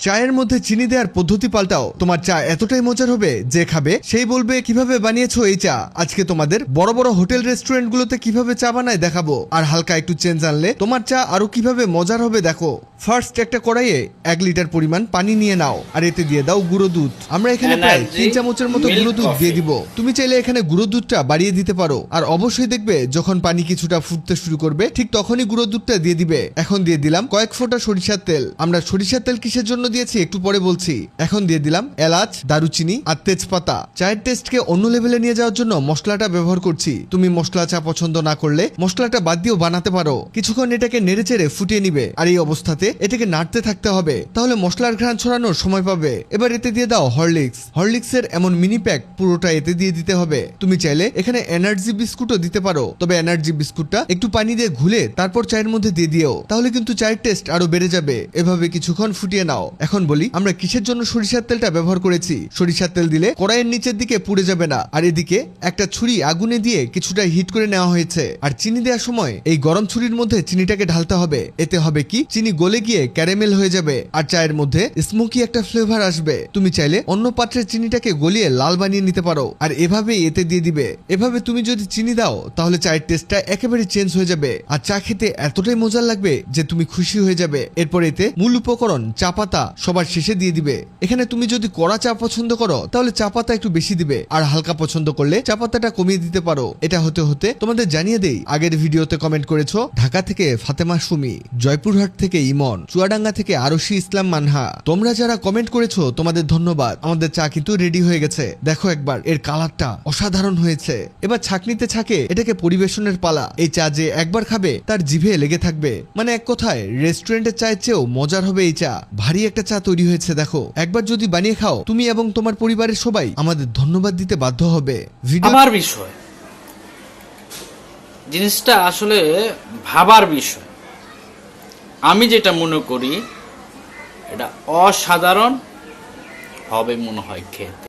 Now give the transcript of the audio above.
চায়ের মধ্যে চিনি দেওয়ার পদ্ধতি পাল্টাও। তোমার চা এতটাই মজার হবে যে খাবে সেই বলবে কিভাবে বানিয়েছো এই চা। আজকে তোমাদের বড় বড় হোটেল রেস্টুরেন্টগুলোতে কিভাবে চা বানায় দেখাবো। আর হালকা একটু চেঞ্জ আনলে তোমার চা আরো কিভাবে মজার হবে দেখো। ফার্স্ট একটা কড়াইয়ে 1 লিটার পরিমাণ পানি নিয়ে নাও আর এতে দিয়ে দাও গুঁড়ো দুধ। আমরা এখানে প্রায় 3 চামচের মতো গুঁড়ো দুধ দিয়ে দিব। তুমি চাইলে এখানে গুঁড়ো দুধটা বাড়িয়ে দিতে পারো। আর অবশ্যই দেখবে যখন পানি কিছুটা ফুটতে শুরু করবে ঠিক তখনই গুঁড়ো দুধটা দিয়ে দিবে। এখন দিয়ে দিলাম কয়েক ফোঁটা সরিষার তেল। আমরা সরিষার তেল কিসের জন্য দিয়েছি একটু পরে বলছি। এখন দিয়ে দিলাম এলাচ, দারুচিনি আর তেজপাতা। চায়ের টেস্টকে অন্য লেভেলে নিয়ে যাওয়ার জন্য মশলাটা ব্যবহার করছি। তুমি মশলা চা পছন্দ না করলে মশলাটা বাদ দিয়েও বানাতে পারো। কিছুক্ষণ এটাকে নেড়েচেড়ে ফুটিয়ে নিবে। আর এই অবস্থাতে এটাকে নাড়তে থাকতে হবে, তাহলে মশলার ঘ্রাণ ছড়ানোর সময় পাবে। এবার এতে দিয়ে দাও হরলিক্সের এমন মিনি প্যাক পুরোটা এতে দিয়ে দিতে হবে। তুমি চাইলে এখানে এনার্জি বিস্কুটও দিতে পারো, তবে এনার্জি বিস্কুটটা একটু পানি দিয়ে ঘুলে তারপর চায়ের মধ্যে দিয়ে দিও, তাহলে কিন্তু চায়ের টেস্ট আরো বেড়ে যাবে। এভাবে কিছুক্ষণ ফুটিয়ে নাও। এখন বলি আমরা কিসের জন্য সরিষার তেলটা ব্যবহার করেছি। সরিষার তেল দিলে কড়াইয়ের নিচের দিকে পুড়ে যাবে না। আর এদিকে একটা ছুরি আগুনে দিয়ে কিছুটা হিট করে নেওয়া হয়েছে। আর চিনি দেওয়ার সময় এই গরম ছুরির মধ্যে চিনিটাকে ঢালতে হবে। এতে হবে কি চিনি গলে গিয়ে ক্যারামেল হয়ে যাবে আর চায়ের মধ্যে স্মোকি একটা ফ্লেভার আসবে। তুমি চাইলে অন্য পাত্রের চিনিটাকে গলিয়ে লাল বানিয়ে নিতে পারো আর এভাবে এতে দিয়ে দিবে। এভাবে তুমি যদি চিনি দাও তাহলে চায়ের টেস্টটা একেবারে চেঞ্জ হয়ে যাবে আর চা খেতে এতটাই মজার লাগবে যে তুমি খুশি হয়ে যাবে। এরপর এতে মূল উপকরণ চা পাতা সবার শেষে দিয়ে দিবে। এখানে তুমি যদি কড়া চা পছন্দ করো তাহলে চা পাতা একটু বেশি দিবে আর হালকা পছন্দ করলে চা পাতাটা কমিয়ে দিতে পারো। এটা হতে হতে তোমাদের জানিয়ে দেই, আগের ভিডিওতে কমেন্ট করেছো ঢাকা থেকে ফাতেমা সুমি, জয়পুরহাট থেকে ইমন, চুয়াডাঙ্গা থেকে আরশি ইসলাম মানহা। তোমরা যারা কমেন্ট করেছো তোমাদের ধন্যবাদ। আমাদের চা কিন্তু রেডি হয়ে গেছে। দেখো একবার এর কালারটা অসাধারণ হয়েছে। এবার ছাঁকনিতে ছাঁকে এটাকে পরিবেশনের পালা। এই চা যে একবার খাবে তার জিভে লেগে থাকবে। মানে এক কথায় রেস্টুরেন্টের চায়ের চেয়েও মজার হবে এই চা। ভারী একটা চা তৈরি হয়েছে দেখো। একবার যদি বানিয়ে খাও তুমি এবং তোমার পরিবারের সবাই আমাদের ধন্যবাদ দিতে বাধ্য হবে। ভাবার বিষয়, জিনিসটা আসলে ভাবার বিষয়। আমি যেটা মনে করি এটা অসাধারণ হবে মনে হয় খেতে।